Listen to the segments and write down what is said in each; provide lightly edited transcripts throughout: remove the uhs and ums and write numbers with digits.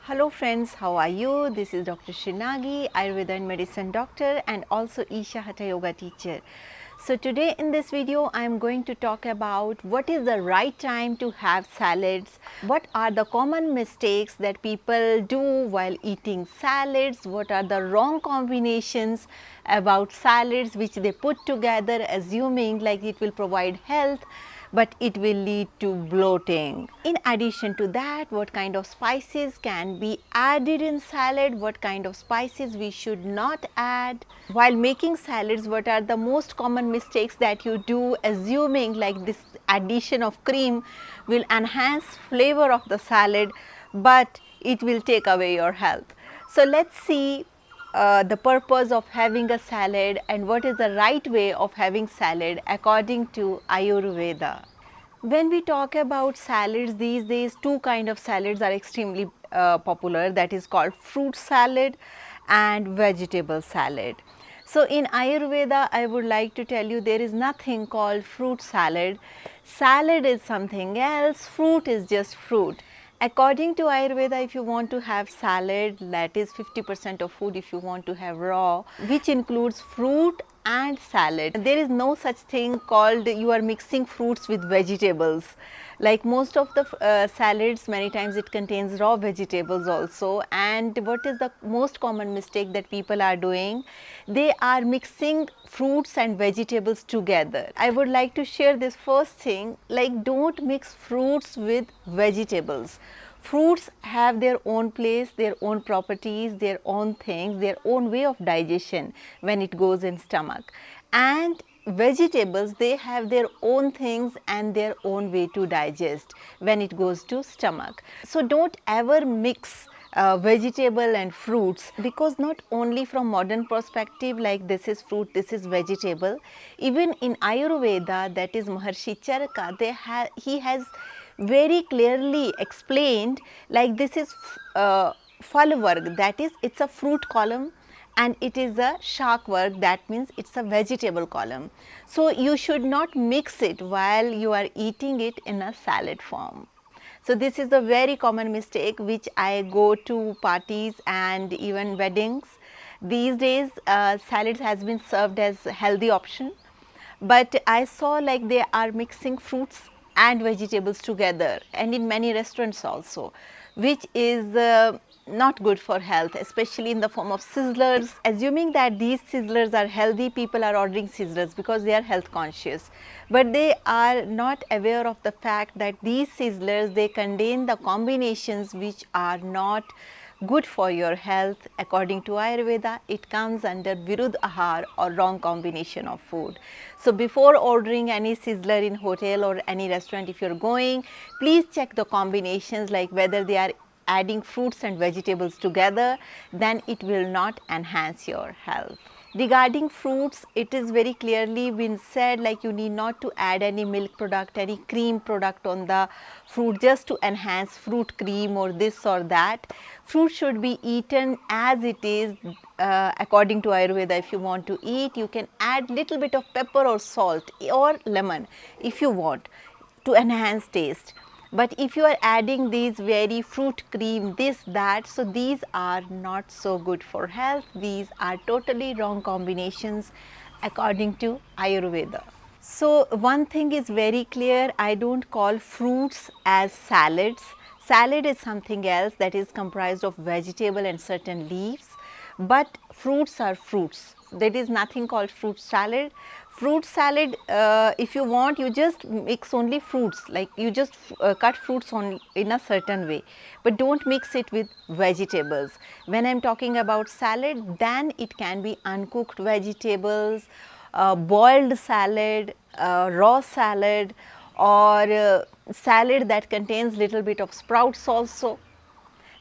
Hello friends, how are you? This is Dr. Srinagi, Ayurveda and Medicine doctor and also Isha Hatha Yoga teacher. So today in this video I am going to talk about what is the right time to have salads, what are the common mistakes that people do while eating salads, what are the wrong combinations about salads which they put together assuming like it will provide health, but it will lead to bloating. In addition to that, what kind of spices can be added in salad, what kind of spices we should not add. While making salads, what are the most common mistakes that you do assuming like this addition of cream will enhance flavor of the salad, but it will take away your health. So let's see the purpose of having a salad and what is the right way of having salad according to Ayurveda. When we talk about salads these days, two kind of salads are extremely popular, that is called fruit salad and vegetable salad. So in Ayurveda, I would like to tell you there is nothing called fruit salad. Salad is something else, fruit is just fruit. According to Ayurveda, if you want to have salad, that is 50% of food if you want to have raw, which includes fruit and salad. There is no such thing called you are mixing fruits with vegetables. Like most of the salads, many times it contains raw vegetables also. And what is the most common mistake that people are doing? They are mixing fruits and vegetables together. I would like to share this first thing, like don't mix fruits with vegetables. Fruits have their own place, their own properties, their own things, their own way of digestion when it goes in stomach. And vegetables, they have their own things and their own way to digest when it goes to stomach. So don't ever mix vegetable and fruits, because not only from modern perspective like this is fruit, this is vegetable, even in Ayurveda, that is Maharshi Charaka, he has very clearly explained like this is Phalvarg, that is it's a fruit column, and it is a Shak Varg, that means it's a vegetable column. So you should not mix it while you are eating it in a salad form. So this is a very common mistake which I go to parties and even weddings. These days salads has been served as a healthy option, but I saw like they are mixing fruits and vegetables together, and in many restaurants also, which is not good for health, especially in the form of sizzlers. Assuming that these sizzlers are healthy, people are ordering sizzlers because they are health conscious, but they are not aware of the fact that these sizzlers, they contain the combinations which are not good for your health. According to Ayurveda, it comes under Virudh Ahar or wrong combination of food. So before ordering any sizzler in hotel or any restaurant, if you're going, please check the combinations, like whether they are adding fruits and vegetables together, then it will not enhance your health. Regarding fruits, it is very clearly been said like you need not to add any milk product, any cream product on the fruit just to enhance fruit cream or this or that. Fruit should be eaten as it is. According to Ayurveda, if you want to eat, you can add little bit of pepper or salt or lemon if you want to enhance taste. But if you are adding these very fruit cream, this, that, so these are not so good for health. These are totally wrong combinations according to Ayurveda. So one thing is very clear, I don't call fruits as salads. Salad is something else that is comprised of vegetable and certain leaves, but fruits are fruits. There is nothing called fruit salad. Fruit salad, if you want, you just mix only fruits, like you just cut fruits on in a certain way, but don't mix it with vegetables. When I am talking about salad, then it can be uncooked vegetables, boiled salad, raw salad, or salad that contains little bit of sprouts also.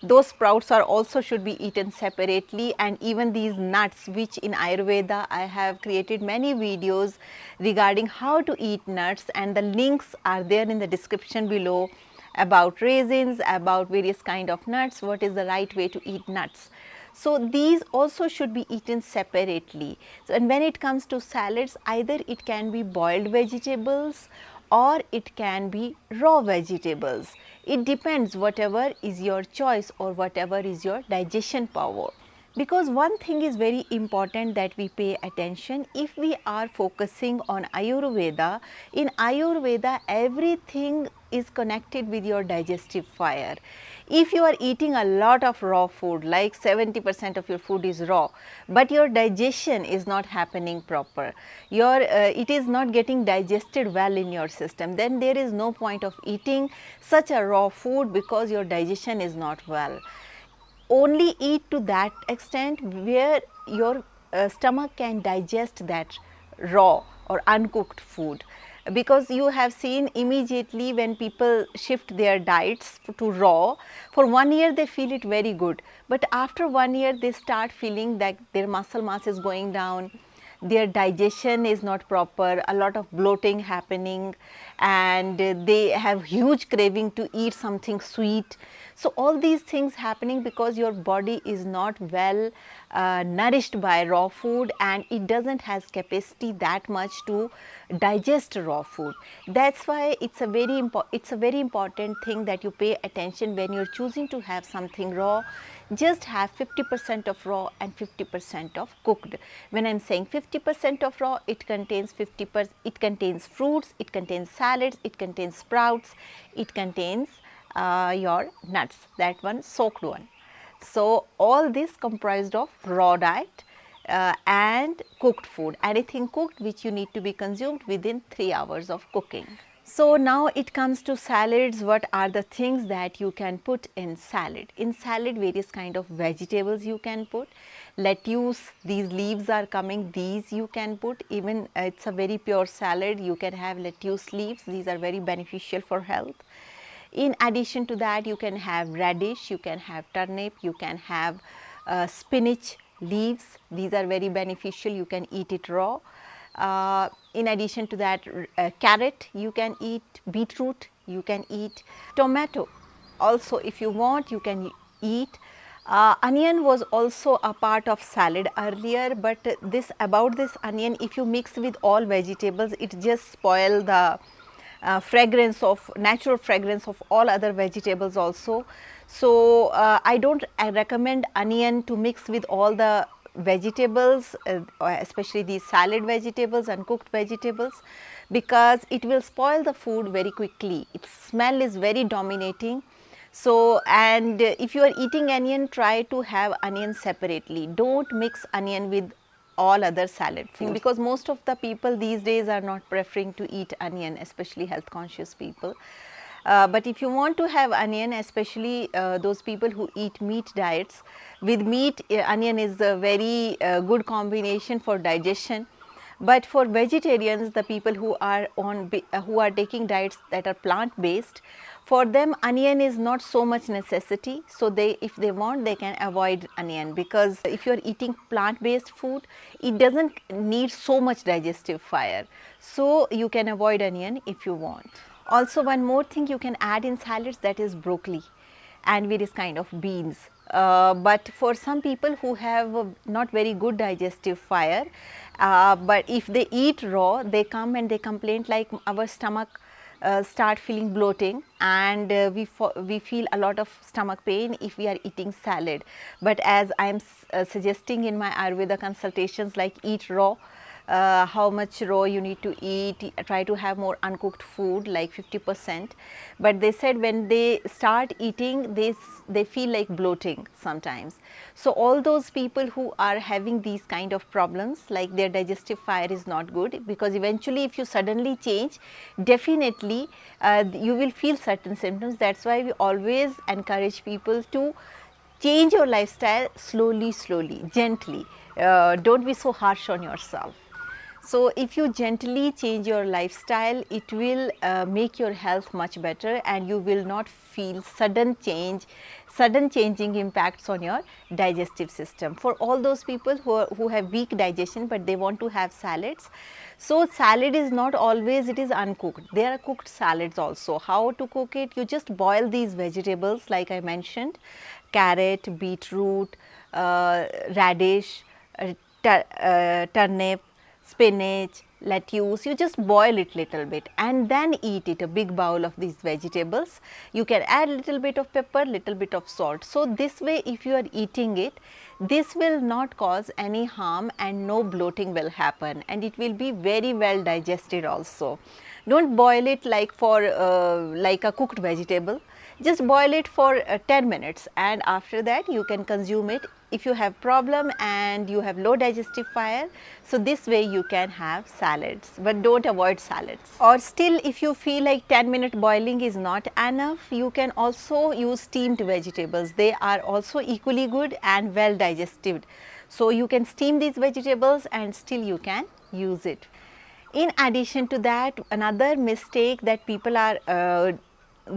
Those sprouts are also should be eaten separately, and even these nuts, which in Ayurveda I have created many videos regarding how to eat nuts, and the links are there in the description below about raisins, about various kind of nuts, what is the right way to eat nuts. So these also should be eaten separately. So, and when it comes to salads, either it can be boiled vegetables or it can be raw vegetables. It depends whatever is your choice or whatever is your digestion power. Because one thing is very important that we pay attention. If we are focusing on Ayurveda, in Ayurveda everything is connected with your digestive fire. If you are eating a lot of raw food, like 70% of your food is raw, but your digestion is not happening proper, it is not getting digested well in your system, then there is no point of eating such a raw food, because your digestion is not well. Only eat to that extent where your stomach can digest that raw or uncooked food, because you have seen immediately when people shift their diets to raw, for 1 year they feel it very good, but after 1 year they start feeling that their muscle mass is going down, their digestion is not proper, a lot of bloating happening, and they have huge craving to eat something sweet. So all these things happening because your body is not well nourished by raw food, and it doesn't has capacity that much to digest raw food. That's why it's a very important thing that you pay attention when you're choosing to have something raw. Just have 50% of raw and 50% of cooked. When I'm saying 50% of raw, it contains it contains fruits, it contains salads, it contains sprouts, it contains your nuts, that one soaked one. So all this comprised of raw diet and cooked food, anything cooked which you need to be consumed within 3 hours of cooking. So now it comes to salads. What are the things that you can put in salad? In salad, various kind of vegetables you can put. Lettuce, these leaves are coming, these you can put. Even it's a very pure salad, you can have lettuce leaves, these are very beneficial for health. In addition to that, you can have radish, you can have turnip, you can have spinach leaves, these are very beneficial, you can eat it raw. In addition to that, carrot you can eat, beetroot you can eat, tomato also if you want you can eat. Onion was also a part of salad earlier, but this onion, if you mix with all vegetables, it just spoil the natural fragrance of all other vegetables also. So I don't recommend onion to mix with all the vegetables, especially these salad vegetables and cooked vegetables, because it will spoil the food very quickly. Its smell is very dominating. So, and if you are eating onion, try to have onion separately. Don't mix onion with all other salad food, because most of the people these days are not preferring to eat onion, especially health conscious people. But if you want to have onion, especially those people who eat meat diets, with meat onion is a very good combination for digestion. But for vegetarians, the people who are taking diets that are plant based, for them onion is not so much necessity. So if they want, they can avoid onion, because if you are eating plant based food, it doesn't need so much digestive fire. So you can avoid onion if you want. Also, one more thing you can add in salads, that is broccoli and various kind of beans. But for some people who have not very good digestive fire, but if they eat raw, they come and they complain like our stomach start feeling bloating, and we feel a lot of stomach pain if we are eating salad. But as I am suggesting in my Ayurveda consultations, like eat raw, how much raw you need to eat, try to have more uncooked food like 50%. But they said when they start eating, they feel like bloating sometimes. So all those people who are having these kind of problems, like their digestive fire is not good, because eventually if you suddenly change, definitely you will feel certain symptoms. That's why we always encourage people to change your lifestyle slowly, gently. Don't be so harsh on yourself. So if you gently change your lifestyle, it will make your health much better, and you will not feel sudden changing impacts on your digestive system. For all those people who have weak digestion but they want to have salads, so salad is not always it is uncooked. There are cooked salads also. How to cook it? You just boil these vegetables like I mentioned: carrot, beetroot, radish, turnip, spinach, lettuce, you just boil it little bit and then eat it, a big bowl of these vegetables. You can add little bit of pepper, little bit of salt. So, this way if you are eating it, this will not cause any harm and no bloating will happen, and it will be very well digested also. Don't boil it like like a cooked vegetable. Just boil it for 10 minutes, and after that you can consume it if you have problem and you have low digestive fire. So, this way you can have salads, but don't avoid salads. Or still, if you feel like 10-minute boiling is not enough, you can also use steamed vegetables. They are also equally good and well digested. So, you can steam these vegetables and still you can use it. In addition to that, another mistake that people are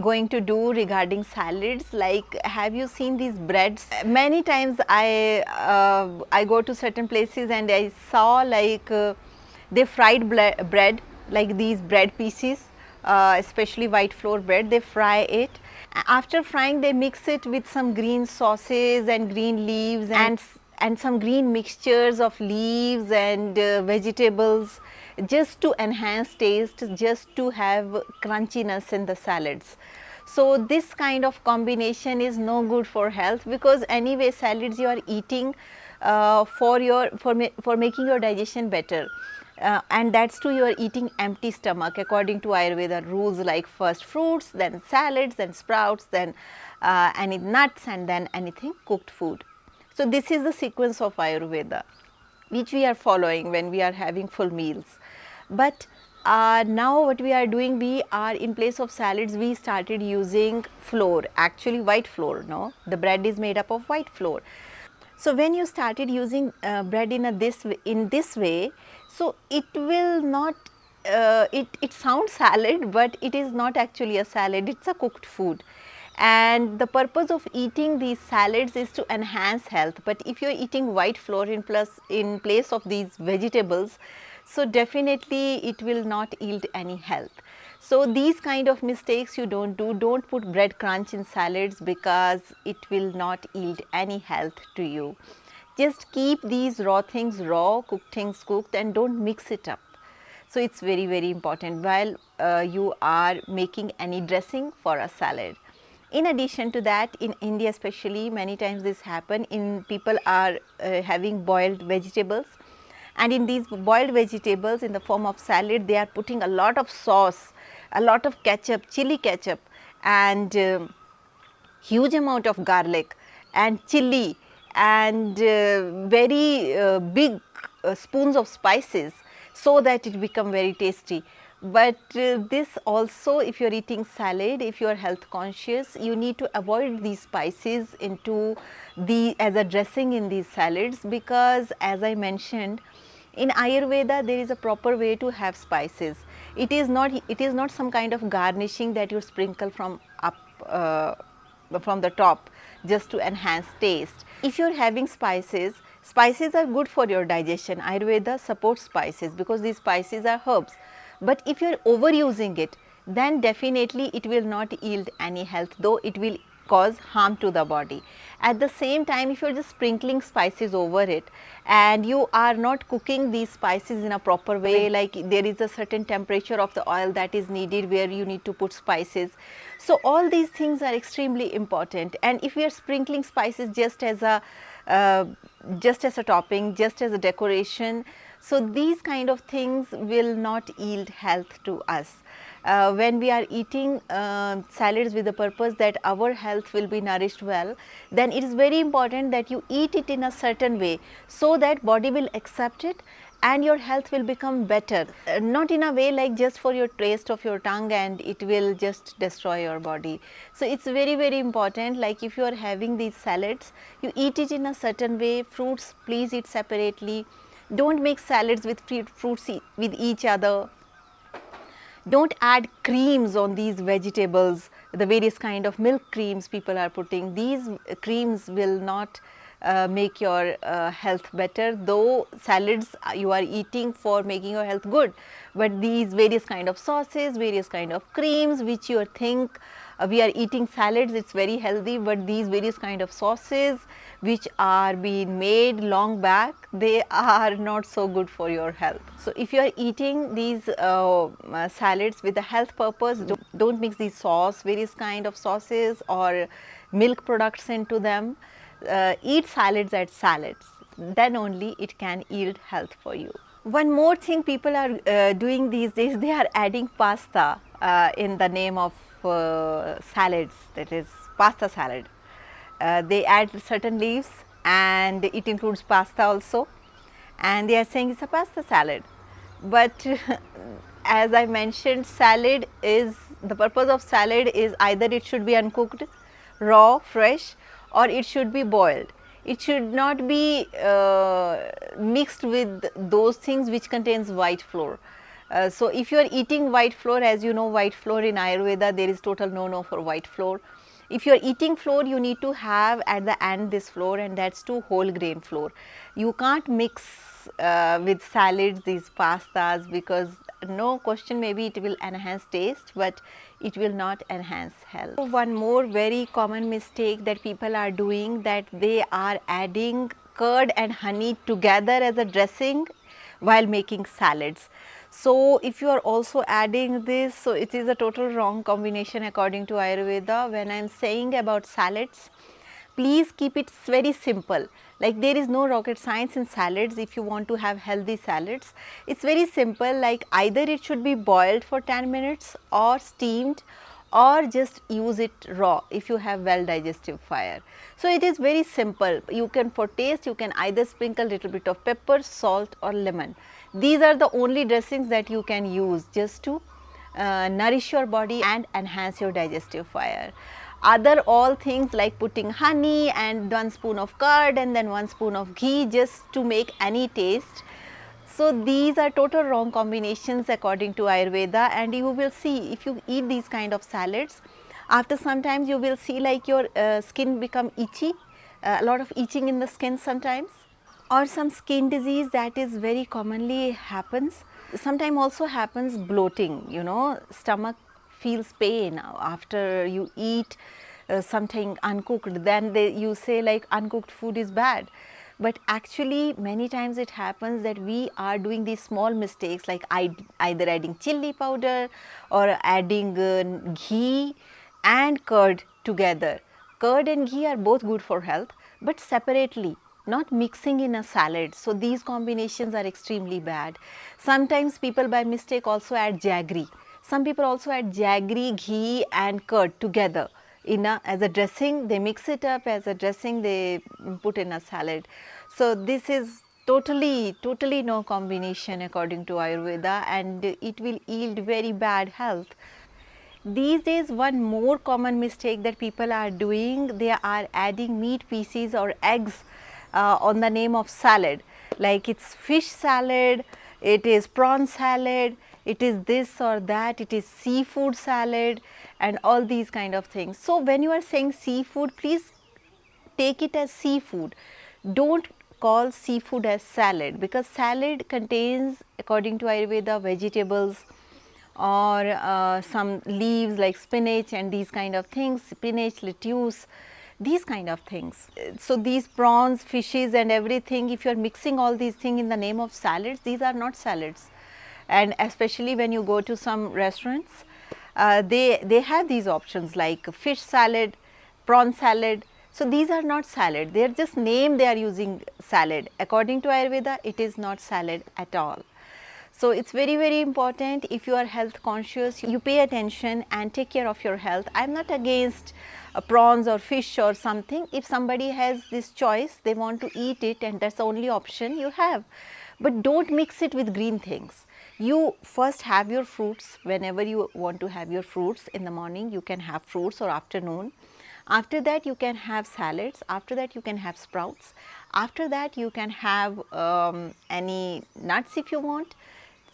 going to do regarding salads, like, have you seen these breads? Many times I go to certain places and I saw like they fried bread, like these bread pieces, especially white flour bread, they fry it. After frying, they mix it with some green sauces and green leaves and some green mixtures of leaves and vegetables, just to enhance taste, just to have crunchiness in the salads. So, this kind of combination is no good for health, because anyway salads you are eating for making your digestion better, and that's too you are eating empty stomach according to Ayurveda rules, like first fruits, then salads, then sprouts, then any nuts, and then anything cooked food. So, this is the sequence of Ayurveda which we are following when we are having full meals. But now what we are doing, we are, in place of salads, we started using flour, actually white flour. No, the bread is made up of white flour. So, when you started using bread in this way, so it will not, it sounds salad, but it is not actually a salad, it is a cooked food. And the purpose of eating these salads is to enhance health. But if you are eating white flour in place of these vegetables, so definitely it will not yield any health. So, these kind of mistakes you don't do. Don't put bread crunch in salads, because it will not yield any health to you. Just keep these raw things raw, cooked things cooked, and don't mix it up. So, it is very, very important while you are making any dressing for a salad. In addition to that, in India especially, many times this happen in people are having boiled vegetables, and in these boiled vegetables in the form of salad, they are putting a lot of sauce, a lot of ketchup, chili ketchup, and huge amount of garlic and chili, and very big spoons of spices, so that it become very tasty. But this also, if you are eating salad, if you are health conscious, you need to avoid these spices as a dressing in these salads, because as I mentioned, in Ayurveda there is a proper way to have spices. It is not some kind of garnishing that you sprinkle from the top just to enhance taste. If you are having spices, spices are good for your digestion. Ayurveda supports spices because these spices are herbs. But if you are overusing it, then definitely it will not yield any health, though it will cause harm to the body. At the same time, if you are just sprinkling spices over it and you are not cooking these spices in a proper way, like there is a certain temperature of the oil that is needed where you need to put spices. So, all these things are extremely important, and if we are sprinkling spices just as a topping, just as a decoration, so these kind of things will not yield health to us. When we are eating salads with the purpose that our health will be nourished well, then it is very important that you eat it in a certain way, so that body will accept it and your health will become better. Not in a way like just for your taste of your tongue and it will just destroy your body. So, it is very, very important, like if you are having these salads, you eat it in a certain way. Fruits, please eat separately. Don't mix salads with fruits with each other. Don't add creams on these vegetables, the various kind of milk creams people are putting. These creams will not make your health better, though salads you are eating for making your health good. But these various kind of sauces, various kind of creams which you think We are eating salads, it's very healthy, but these various kind of sauces which are being made long back, they are not so good for your health. So if you are eating these salads with a health purpose, don't mix these various kind of sauces or milk products into them. Eat salads as salads, then only it can yield health for you. One more thing people are doing these days, they are adding pasta in the name of salads, that is pasta salad. They add certain leaves and it includes pasta also, and they are saying it's a pasta salad. But as I mentioned, salad is, the purpose of salad is either it should be uncooked, raw, fresh, or it should be boiled. It should not be mixed with those things which contains white flour. So if you are eating white flour, as you know, white flour in Ayurveda, there is total no for white flour. If you are eating flour, you need to have at the end this flour, and that's too whole grain flour. You can't mix with salads these pastas, because no question, maybe it will enhance taste, but it will not enhance health. One more very common mistake that people are doing, that they are adding curd and honey together as a dressing while making salads. So if you are also adding this, so it is a total wrong combination according to Ayurveda. When I am saying about salads, please keep it very simple. Like, there is no rocket science in salads. If you want to have healthy salads, it's very simple. Like, either it should be boiled for 10 minutes or steamed, or just use it raw if you have well digestive fire. So it is very simple. You can, for taste, you can either sprinkle little bit of pepper, salt or lemon. These are the only dressings that you can use just to nourish your body and enhance your digestive fire. Other all things like putting honey and 1 spoon of curd and then 1 spoon of ghee just to make any taste. So these are total wrong combinations according to Ayurveda, and you will see if you eat these kind of salads, after sometimes you will see like your skin become itchy, a lot of itching in the skin sometimes, or some skin disease that is very commonly happens. Sometimes also happens bloating, you know, stomach feels pain after you eat something uncooked, then you say like uncooked food is bad. But actually many times it happens that we are doing these small mistakes, like either adding chili powder or adding ghee and curd together. Curd and ghee are both good for health, but separately, not mixing in a salad. So these combinations are extremely bad. Sometimes people by mistake also add jaggery. Some people also add jaggery, ghee and curd together as a dressing. They mix it up as a dressing, they put in a salad. So this is totally no combination according to Ayurveda, and it will yield very bad health. These days one more common mistake that people are doing, they are adding meat pieces or eggs on the name of salad. Like, it's fish salad, it is prawn salad, it is this or that, it is seafood salad and all these kind of things. So when you are saying seafood, please take it as seafood. Don't call seafood as salad, because salad contains, according to Ayurveda, vegetables or some leaves like spinach and these kind of things, spinach, lettuce, these kind of things. So these prawns, fishes and everything, if you are mixing all these things in the name of salads, these are not salads. And especially when you go to some restaurants, they have these options like fish salad, prawn salad. So these are not salad, they are just name, they are using salad. According to Ayurveda, it is not salad at all. So it's very important, if you are health conscious, you pay attention and take care of your health. I am not against prawns or fish or something. If somebody has this choice, they want to eat it and that's the only option you have. But don't mix it with green things. You first have your fruits. Whenever you want to have your fruits in the morning, you can have fruits, or afternoon. After that you can have salads, after that you can have sprouts, after that you can have any nuts if you want,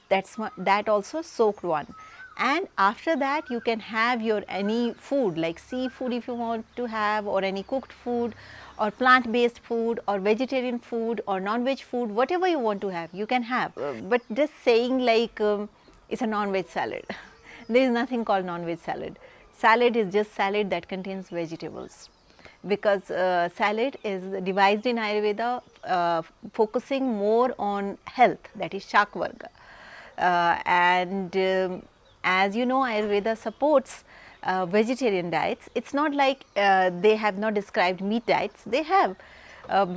that also soaked one. And after that you can have your any food like seafood if you want to have, or any cooked food or plant based food or vegetarian food or non-veg food, whatever you want to have you can have. But just saying like it's a non-veg salad, there is nothing called non-veg salad. salad is just salad that contains vegetables, because salad is devised in Ayurveda focusing more on health, that is Shakvarga. And as you know, Ayurveda supports vegetarian diets. It's not like they have not described meat diets, they have.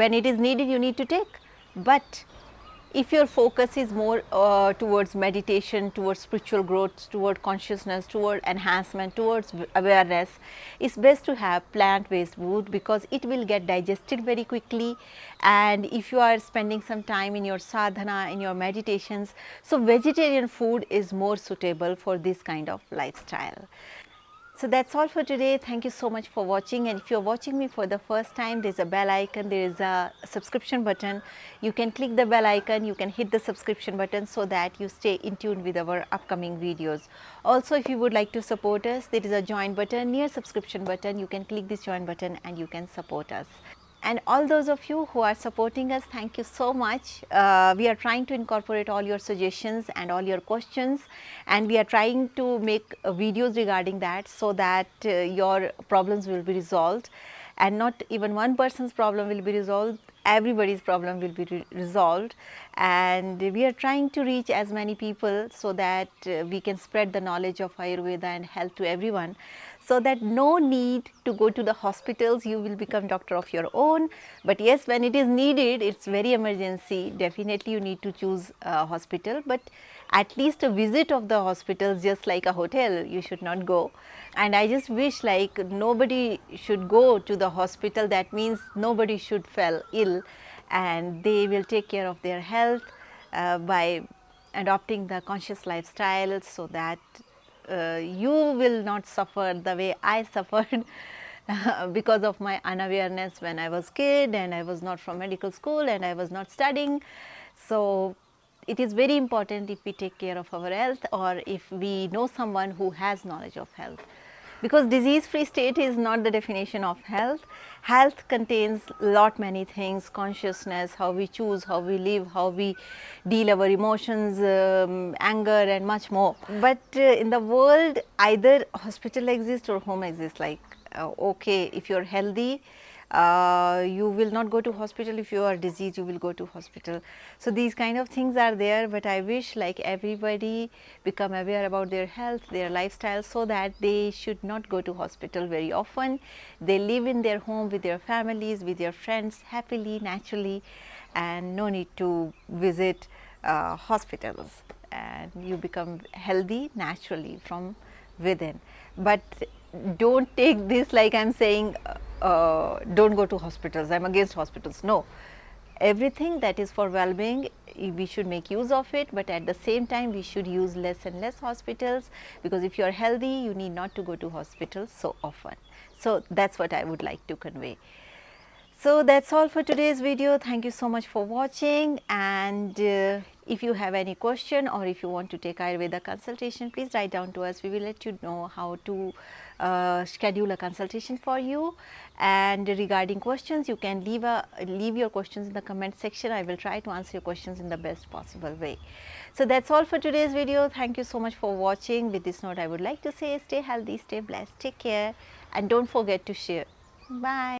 When it is needed you need to take, but if your focus is more towards meditation, towards spiritual growth, toward consciousness, toward enhancement, towards awareness, it's best to have plant-based food because it will get digested very quickly. And if you are spending some time in your sadhana, in your meditations, so vegetarian food is more suitable for this kind of lifestyle. So that's all for today. Thank you so much for watching, and if you're watching me for the first time, there's a bell icon, there is a subscription button. You can click the bell icon, you can hit the subscription button so that you stay in tune with our upcoming videos. Also, if you would like to support us, there is a join button near subscription button. You can click this join button and you can support us. And all those of you who are supporting us, thank you so much. We are trying to incorporate all your suggestions and all your questions, and we are trying to make videos regarding that so that your problems will be resolved, and not even one person's problem will be resolved, everybody's problem will be resolved. And we are trying to reach as many people so that we can spread the knowledge of Ayurveda and health to everyone, so that no need to go to the hospitals, you will become doctor of your own. But yes, when it is needed, it's very emergency, definitely you need to choose a hospital, but at least a visit of the hospitals, just like a hotel, you should not go. And I just wish like nobody should go to the hospital, that means nobody should fall ill, and they will take care of their health by adopting the conscious lifestyle, so that you will not suffer the way I suffered because of my unawareness when I was kid, and I was not from medical school, and I was not studying. So it is very important if we take care of our health, or if we know someone who has knowledge of health, because disease free state is not the definition of health. Health contains lot many things: consciousness, how we choose, how we live, how we deal our emotions, anger, and much more. But in the world, either hospital exists or home exists. Like okay, if you're healthy, you will not go to hospital. If you are diseased, you will go to hospital. So these kind of things are there, but I wish like everybody become aware about their health, their lifestyle, so that they should not go to hospital very often. They live in their home with their families, with their friends, happily, naturally, and no need to visit hospitals, and you become healthy naturally from within. But don't take this like I'm saying don't go to hospitals, I'm against hospitals. No, everything that is for well-being, we should make use of it, but at the same time we should use less and less hospitals, because if you are healthy, you need not to go to hospitals so often. So that's what I would like to convey. So that's all for today's video. Thank you so much for watching, and if you have any question, or if you want to take Ayurveda consultation, please write down to us. We will let you know how to schedule a consultation for you. And regarding questions, you can leave your questions in the comment section. I will try to answer your questions in the best possible way. So that's all for today's video. Thank you so much for watching. With this note, I would like to say stay healthy, stay blessed, take care, and don't forget to share. Bye.